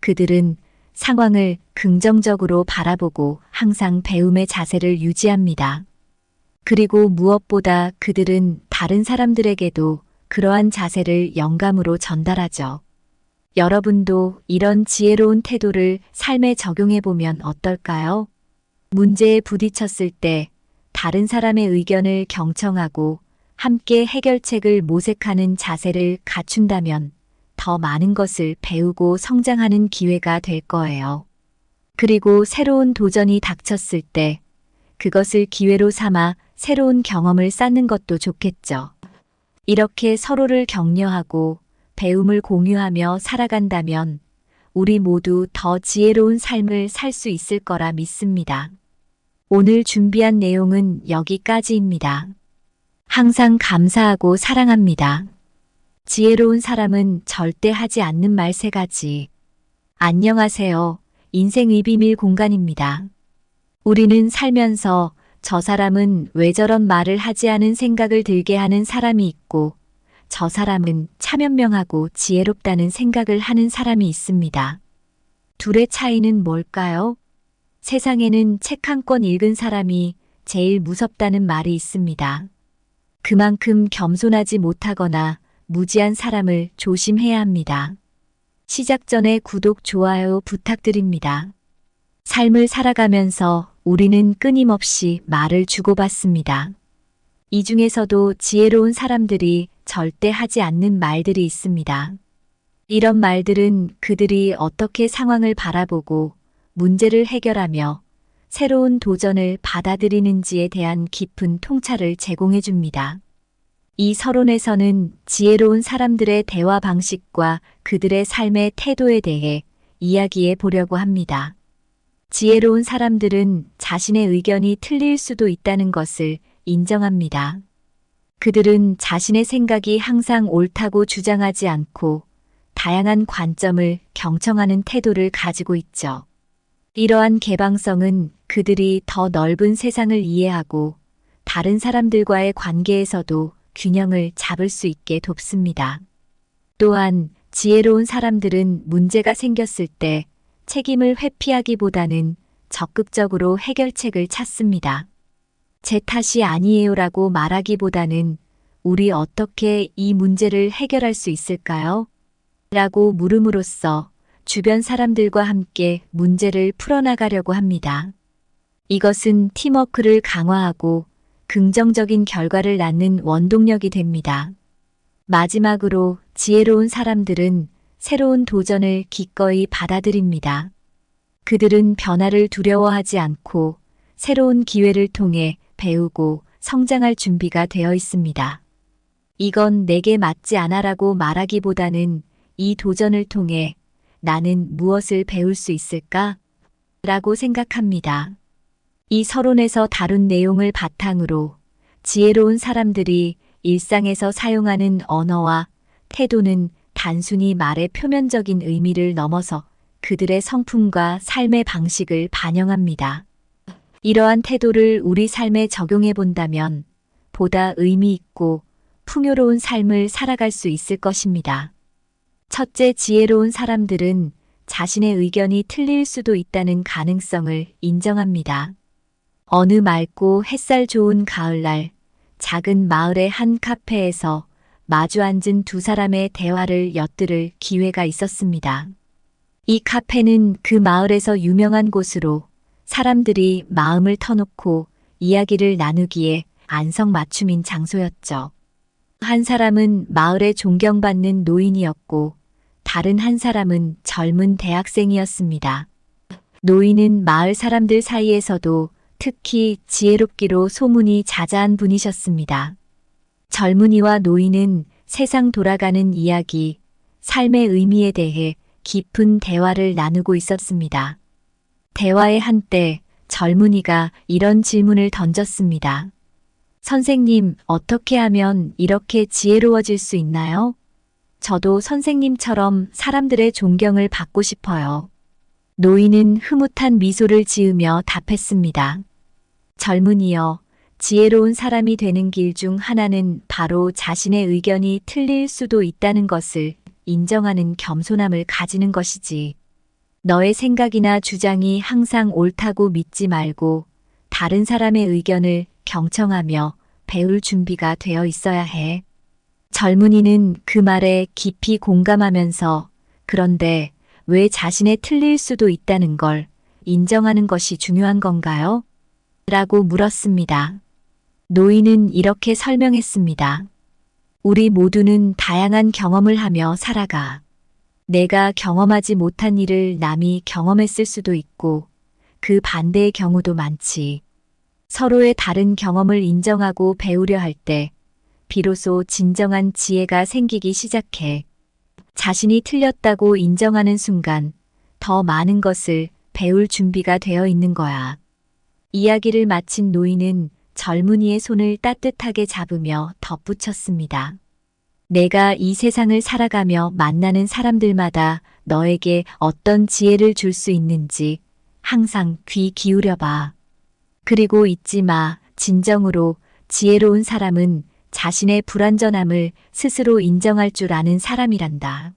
그들은 상황을 긍정적으로 바라보고 항상 배움의 자세를 유지합니다. 그리고 무엇보다 그들은 다른 사람들에게도 그러한 자세를 영감으로 전달하죠. 여러분도 이런 지혜로운 태도를 삶에 적용해 보면 어떨까요? 문제에 부딪혔을 때 다른 사람의 의견을 경청하고 함께 해결책을 모색하는 자세를 갖춘다면 더 많은 것을 배우고 성장하는 기회가 될 거예요. 그리고 새로운 도전이 닥쳤을 때 그것을 기회로 삼아 새로운 경험을 쌓는 것도 좋겠죠. 이렇게 서로를 격려하고 배움을 공유하며 살아간다면 우리 모두 더 지혜로운 삶을 살 수 있을 거라 믿습니다. 오늘 준비한 내용은 여기까지입니다. 항상 감사하고 사랑합니다. 지혜로운 사람은 절대 하지 않는 말 3가지. 안녕하세요. 인생의 비밀 공간입니다. 우리는 살면서 저 사람은 왜 저런 말을 하지 않은 생각을 들게 하는 사람이 있고 저 사람은 차면명하고 지혜롭다는 생각을 하는 사람이 있습니다. 둘의 차이는 뭘까요? 세상에는 책 한 권 읽은 사람이 제일 무섭다는 말이 있습니다. 그만큼 겸손하지 못하거나 무지한 사람을 조심해야 합니다. 시작 전에 구독, 좋아요 부탁드립니다. 삶을 살아가면서 우리는 끊임없이 말을 주고받습니다. 이 중에서도 지혜로운 사람들이 절대 하지 않는 말들이 있습니다. 이런 말들은 그들이 어떻게 상황을 바라보고 문제를 해결하며 새로운 도전을 받아들이는지에 대한 깊은 통찰을 제공해 줍니다. 이 서론에서는 지혜로운 사람들의 대화 방식과 그들의 삶의 태도에 대해 이야기해 보려고 합니다. 지혜로운 사람들은 자신의 의견이 틀릴 수도 있다는 것을 인정합니다. 그들은 자신의 생각이 항상 옳다고 주장하지 않고 다양한 관점을 경청하는 태도를 가지고 있죠. 이러한 개방성은 그들이 더 넓은 세상을 이해하고 다른 사람들과의 관계에서도 균형을 잡을 수 있게 돕습니다. 또한 지혜로운 사람들은 문제가 생겼을 때 책임을 회피하기보다는 적극적으로 해결책을 찾습니다. 제 탓이 아니에요라고 말하기보다는 우리 어떻게 이 문제를 해결할 수 있을까요? 라고 물음으로써 주변 사람들과 함께 문제를 풀어나가려고 합니다. 이것은 팀워크를 강화하고 긍정적인 결과를 낳는 원동력이 됩니다. 마지막으로 지혜로운 사람들은 새로운 도전을 기꺼이 받아들입니다. 그들은 변화를 두려워하지 않고 새로운 기회를 통해 배우고 성장할 준비가 되어 있습니다. 이건 내게 맞지 않아라고 말하기보다는 이 도전을 통해 나는 무엇을 배울 수 있을까? 라고 생각합니다. 이 서론에서 다룬 내용을 바탕으로 지혜로운 사람들이 일상에서 사용하는 언어와 태도는 단순히 말의 표면적인 의미를 넘어서 그들의 성품과 삶의 방식을 반영합니다. 이러한 태도를 우리 삶에 적용해 본다면 보다 의미 있고 풍요로운 삶을 살아갈 수 있을 것입니다. 첫째, 지혜로운 사람들은 자신의 의견이 틀릴 수도 있다는 가능성을 인정합니다. 어느 맑고 햇살 좋은 가을날, 작은 마을의 한 카페에서 마주 앉은 두 사람의 대화를 엿들을 기회가 있었습니다. 이 카페는 그 마을에서 유명한 곳으로 사람들이 마음을 터놓고 이야기를 나누기에 안성맞춤인 장소였죠. 한 사람은 마을에 존경받는 노인이었고 다른 한 사람은 젊은 대학생이었습니다. 노인은 마을 사람들 사이에서도 특히 지혜롭기로 소문이 자자한 분이셨습니다. 젊은이와 노인은 세상 돌아가는 이야기, 삶의 의미에 대해 깊은 대화를 나누고 있었습니다. 대화의 한때 젊은이가 이런 질문을 던졌습니다. 선생님, 어떻게 하면 이렇게 지혜로워질 수 있나요? 저도 선생님처럼 사람들의 존경을 받고 싶어요. 노인은 흐뭇한 미소를 지으며 답했습니다. 젊은이여, 지혜로운 사람이 되는 길 중 하나는 바로 자신의 의견이 틀릴 수도 있다는 것을 인정하는 겸손함을 가지는 것이지. 너의 생각이나 주장이 항상 옳다고 믿지 말고 다른 사람의 의견을 경청하며 배울 준비가 되어 있어야 해. 젊은이는 그 말에 깊이 공감하면서 그런데 왜 자신의 틀릴 수도 있다는 걸 인정하는 것이 중요한 건가요? 라고 물었습니다. 노인은 이렇게 설명했습니다. 우리 모두는 다양한 경험을 하며 살아가. 내가 경험하지 못한 일을 남이 경험했을 수도 있고 그 반대의 경우도 많지. 서로의 다른 경험을 인정하고 배우려 할 때 비로소 진정한 지혜가 생기기 시작해. 자신이 틀렸다고 인정하는 순간 더 많은 것을 배울 준비가 되어 있는 거야. 이야기를 마친 노인은 젊은이의 손을 따뜻하게 잡으며 덧붙였습니다. 내가 이 세상을 살아가며 만나는 사람들마다 너에게 어떤 지혜를 줄 수 있는지 항상 귀 기울여 봐. 그리고 잊지 마. 진정으로 지혜로운 사람은 자신의 불완전함을 스스로 인정할 줄 아는 사람이란다.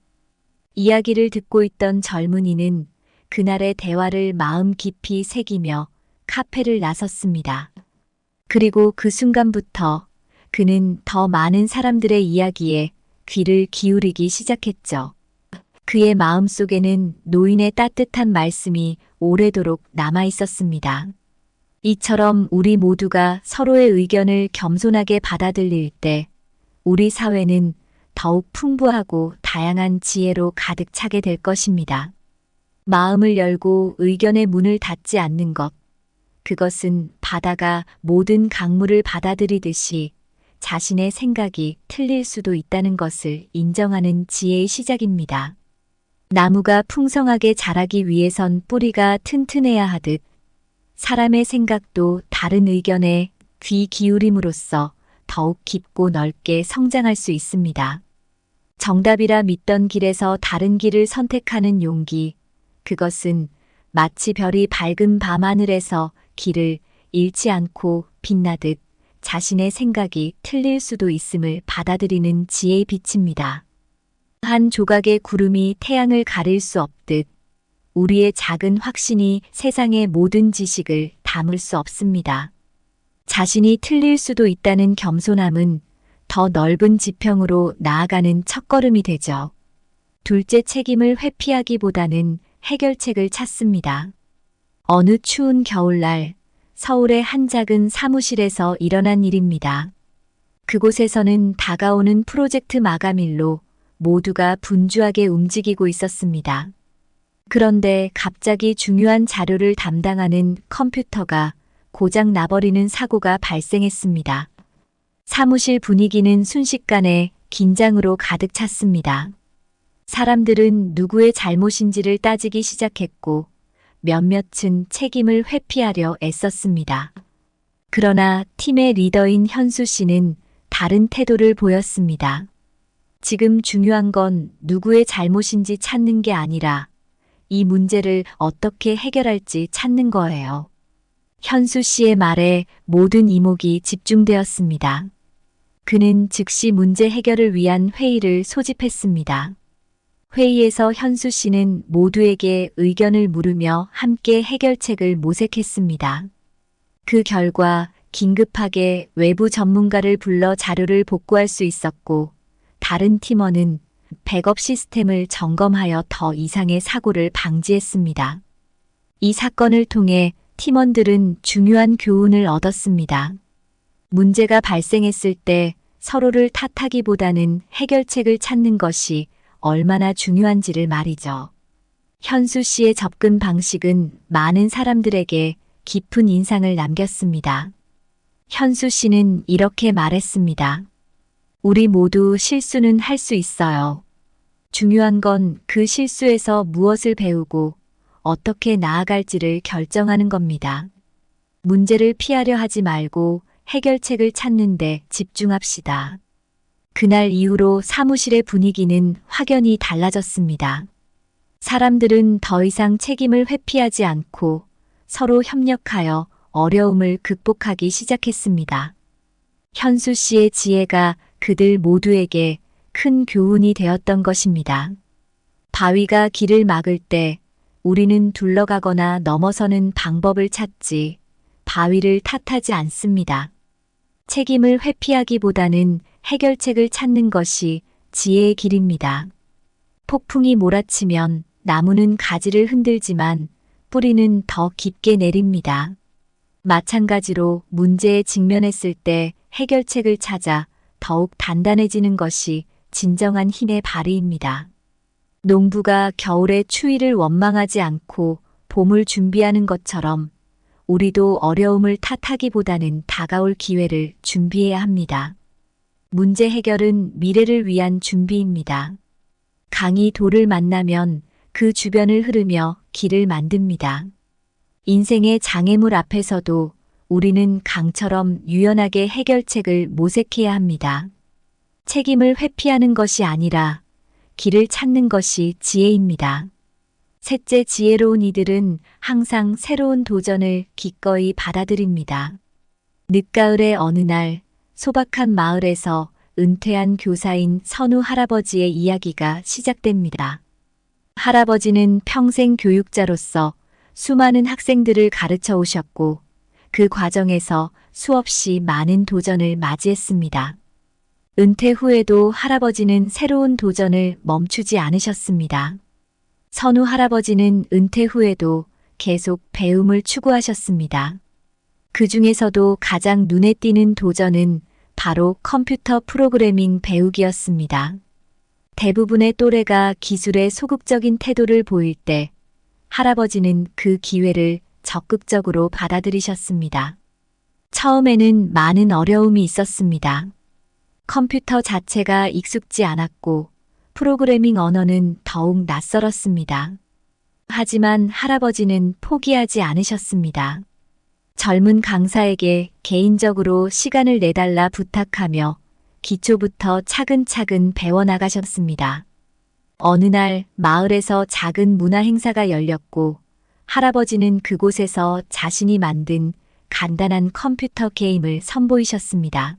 이야기를 듣고 있던 젊은이는 그날의 대화를 마음 깊이 새기며 카페를 나섰습니다. 그리고 그 순간부터 그는 더 많은 사람들의 이야기에 귀를 기울이기 시작했죠. 그의 마음속에는 노인의 따뜻한 말씀이 오래도록 남아 있었습니다. 이처럼 우리 모두가 서로의 의견을 겸손하게 받아들일 때 우리 사회는 더욱 풍부하고 다양한 지혜로 가득 차게 될 것입니다. 마음을 열고 의견의 문을 닫지 않는 것. 그것은 바다가 모든 강물을 받아들이듯이 자신의 생각이 틀릴 수도 있다는 것을 인정하는 지혜의 시작입니다. 나무가 풍성하게 자라기 위해선 뿌리가 튼튼해야 하듯 사람의 생각도 다른 의견에 귀 기울임으로써 더욱 깊고 넓게 성장할 수 있습니다. 정답이라 믿던 길에서 다른 길을 선택하는 용기, 그것은 마치 별이 밝은 밤하늘에서 길을 잃지 않고 빛나듯 자신의 생각이 틀릴 수도 있음을 받아들이는 지혜의 빛입니다. 한 조각의 구름이 태양을 가릴 수 없듯 우리의 작은 확신이 세상의 모든 지식을 담을 수 없습니다. 자신이 틀릴 수도 있다는 겸손함은 더 넓은 지평으로 나아가는 첫걸음이 되죠. 둘째, 책임을 회피하기보다는 해결책을 찾습니다. 어느 추운 겨울날 서울의 한 작은 사무실에서 일어난 일입니다. 그곳에서는 다가오는 프로젝트 마감일로 모두가 분주하게 움직이고 있었습니다. 그런데 갑자기 중요한 자료를 담당하는 컴퓨터가 고장 나버리는 사고가 발생했습니다. 사무실 분위기는 순식간에 긴장으로 가득 찼습니다. 사람들은 누구의 잘못인지를 따지기 시작했고 몇몇은 책임을 회피하려 애썼습니다. 그러나 팀의 리더인 현수 씨는 다른 태도를 보였습니다. 지금 중요한 건 누구의 잘못인지 찾는 게 아니라 이 문제를 어떻게 해결할지 찾는 거예요. 현수 씨의 말에 모든 이목이 집중되었습니다. 그는 즉시 문제 해결을 위한 회의를 소집했습니다. 회의에서 현수 씨는 모두에게 의견을 물으며 함께 해결책을 모색했습니다. 그 결과 긴급하게 외부 전문가를 불러 자료를 복구할 수 있었고, 다른 팀원은 백업 시스템을 점검하여 더 이상의 사고를 방지했습니다. 이 사건을 통해 팀원들은 중요한 교훈을 얻었습니다. 문제가 발생했을 때 서로를 탓하기보다는 해결책을 찾는 것이 얼마나 중요한지를 말이죠. 현수 씨의 접근 방식은 많은 사람들에게 깊은 인상을 남겼습니다. 현수 씨는 이렇게 말했습니다. 우리 모두 실수는 할 수 있어요. 중요한 건 그 실수에서 무엇을 배우고 어떻게 나아갈지를 결정하는 겁니다. 문제를 피하려 하지 말고 해결책을 찾는 데 집중합시다. 그날 이후로 사무실의 분위기는 확연히 달라졌습니다. 사람들은 더 이상 책임을 회피하지 않고 서로 협력하여 어려움을 극복하기 시작했습니다. 현수 씨의 지혜가 그들 모두에게 큰 교훈이 되었던 것입니다. 바위가 길을 막을 때 우리는 둘러가거나 넘어서는 방법을 찾지 바위를 탓하지 않습니다. 책임을 회피하기보다는 해결책을 찾는 것이 지혜의 길입니다. 폭풍이 몰아치면 나무는 가지를 흔들지만 뿌리는 더 깊게 내립니다. 마찬가지로 문제에 직면했을 때 해결책을 찾아 더욱 단단해지는 것이 진정한 힘의 발휘입니다. 농부가 겨울의 추위를 원망하지 않고 봄을 준비하는 것처럼 우리도 어려움을 탓하기보다는 다가올 기회를 준비해야 합니다. 문제 해결은 미래를 위한 준비입니다. 강이 돌을 만나면 그 주변을 흐르며 길을 만듭니다. 인생의 장애물 앞에서도 우리는 강처럼 유연하게 해결책을 모색해야 합니다. 책임을 회피하는 것이 아니라 길을 찾는 것이 지혜입니다. 셋째, 지혜로운 이들은 항상 새로운 도전을 기꺼이 받아들입니다. 늦가을의 어느 날 소박한 마을에서 은퇴한 교사인 선우 할아버지의 이야기가 시작됩니다. 할아버지는 평생 교육자로서 수많은 학생들을 가르쳐 오셨고 그 과정에서 수없이 많은 도전을 맞이했습니다. 은퇴 후에도 할아버지는 새로운 도전을 멈추지 않으셨습니다. 선우 할아버지는 은퇴 후에도 계속 배움을 추구하셨습니다. 그 중에서도 가장 눈에 띄는 도전은 바로 컴퓨터 프로그래밍 배우기였습니다. 대부분의 또래가 기술에 소극적인 태도를 보일 때 할아버지는 그 기회를 적극적으로 받아들이셨습니다. 처음에는 많은 어려움이 있었습니다. 컴퓨터 자체가 익숙지 않았고 프로그래밍 언어는 더욱 낯설었습니다. 하지만 할아버지는 포기하지 않으셨습니다. 젊은 강사에게 개인적으로 시간을 내달라 부탁하며 기초부터 차근차근 배워나가셨습니다. 어느 날 마을에서 작은 문화 행사가 열렸고 할아버지는 그곳에서 자신이 만든 간단한 컴퓨터 게임을 선보이셨습니다.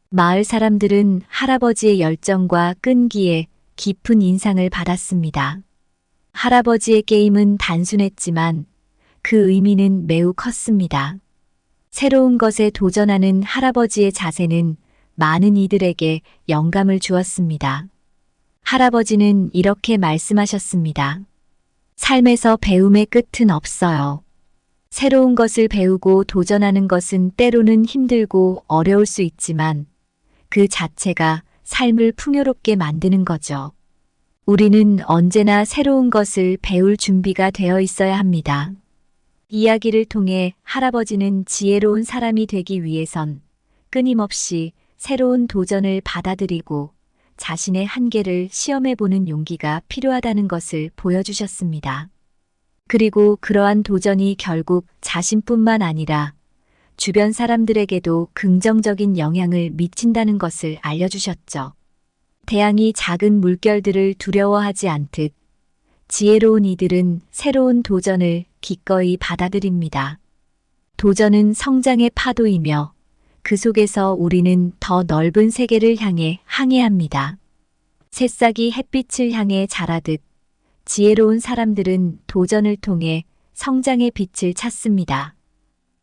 마을 사람들은 할아버지의 열정과 끈기에 깊은 인상을 받았습니다. 할아버지의 게임은 단순했지만 그 의미는 매우 컸습니다. 새로운 것에 도전하는 할아버지의 자세는 많은 이들에게 영감을 주었습니다. 할아버지는 이렇게 말씀하셨습니다. 삶에서 배움의 끝은 없어요. 새로운 것을 배우고 도전하는 것은 때로는 힘들고 어려울 수 있지만 그 자체가 삶을 풍요롭게 만드는 거죠. 우리는 언제나 새로운 것을 배울 준비가 되어 있어야 합니다. 이야기를 통해 할아버지는 지혜로운 사람이 되기 위해선 끊임없이 새로운 도전을 받아들이고 자신의 한계를 시험해보는 용기가 필요하다는 것을 보여주셨습니다. 그리고 그러한 도전이 결국 자신뿐만 아니라 주변 사람들에게도 긍정적인 영향을 미친다는 것을 알려주셨죠. 태양이 작은 물결들을 두려워하지 않듯 지혜로운 이들은 새로운 도전을 기꺼이 받아들입니다. 도전은 성장의 파도이며 그 속에서 우리는 더 넓은 세계를 향해 항해합니다. 새싹이 햇빛을 향해 자라듯 지혜로운 사람들은 도전을 통해 성장의 빛을 찾습니다.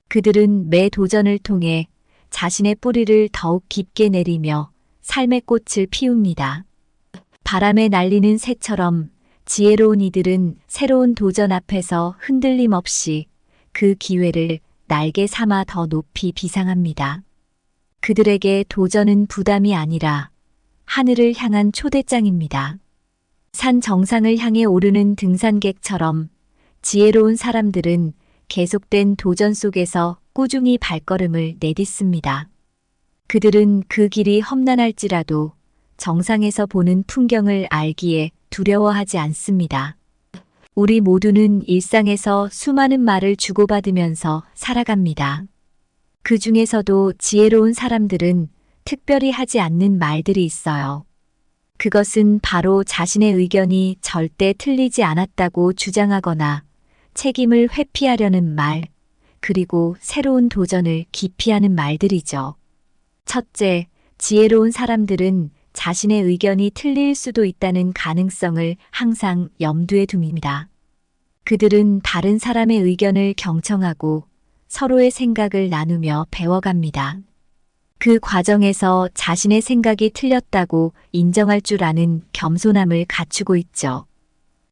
그들은 매 도전을 통해 자신의 뿌리를 더욱 깊게 내리며 삶의 꽃을 피웁니다. 바람에 날리는 새처럼 지혜로운 이들은 새로운 도전 앞에서 흔들림 없이 그 기회를 날개 삼아 더 높이 비상합니다. 그들에게 도전은 부담이 아니라 하늘을 향한 초대장입니다. 산 정상을 향해 오르는 등산객처럼 지혜로운 사람들은 계속된 도전 속에서 꾸준히 발걸음을 내딛습니다. 그들은 그 길이 험난할지라도 정상에서 보는 풍경을 알기에 두려워하지 않습니다. 우리 모두는 일상에서 수많은 말을 주고받으면서 살아갑니다. 그 중에서도 지혜로운 사람들은 특별히 하지 않는 말들이 있어요. 그것은 바로 자신의 의견이 절대 틀리지 않았다고 주장하거나 책임을 회피하려는 말, 그리고 새로운 도전을 기피하는 말들이죠. 첫째, 지혜로운 사람들은 자신의 의견이 틀릴 수도 있다는 가능성을 항상 염두에 둡니다. 그들은 다른 사람의 의견을 경청하고 서로의 생각을 나누며 배워갑니다. 그 과정에서 자신의 생각이 틀렸다고 인정할 줄 아는 겸손함을 갖추고 있죠.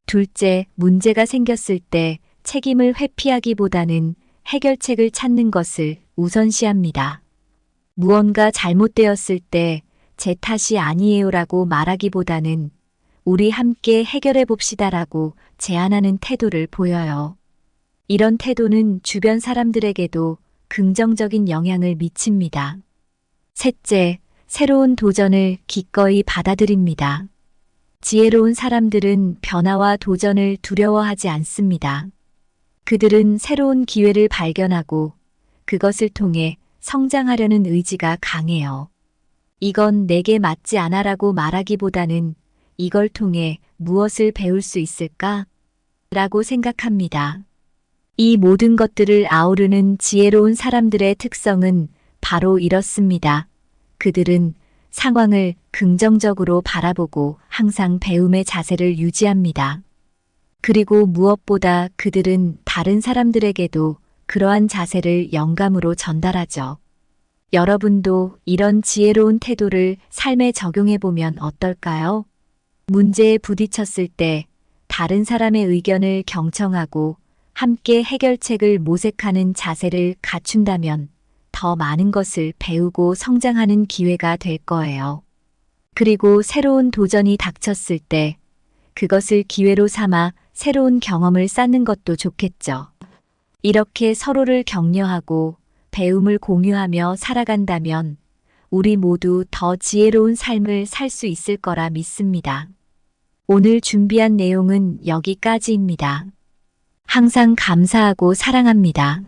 둘째, 문제가 생겼을 때 책임을 회피하기보다는 해결책을 찾는 것을 우선시합니다. 무언가 잘못되었을 때 제 탓이 아니에요라고 말하기보다는 우리 함께 해결해 봅시다라고 제안하는 태도를 보여요. 이런 태도는 주변 사람들에게도 긍정적인 영향을 미칩니다. 셋째, 새로운 도전을 기꺼이 받아들입니다. 지혜로운 사람들은 변화와 도전을 두려워하지 않습니다. 그들은 새로운 기회를 발견하고 그것을 통해 성장하려는 의지가 강해요. 이건 내게 맞지 않아라고 말하기보다는 이걸 통해 무엇을 배울 수 있을까? 라고 생각합니다. 이 모든 것들을 아우르는 지혜로운 사람들의 특성은 바로 이렇습니다. 그들은 상황을 긍정적으로 바라보고 항상 배움의 자세를 유지합니다. 그리고 무엇보다 그들은 다른 사람들에게도 그러한 자세를 영감으로 전달하죠. 여러분도 이런 지혜로운 태도를 삶에 적용해보면 어떨까요? 문제에 부딪혔을 때 다른 사람의 의견을 경청하고 함께 해결책을 모색하는 자세를 갖춘다면 더 많은 것을 배우고 성장하는 기회가 될 거예요. 그리고 새로운 도전이 닥쳤을 때 그것을 기회로 삼아 새로운 경험을 쌓는 것도 좋겠죠. 이렇게 서로를 격려하고 배움을 공유하며 살아간다면 우리 모두 더 지혜로운 삶을 살 수 있을 거라 믿습니다. 오늘 준비한 내용은 여기까지입니다. 항상 감사하고 사랑합니다.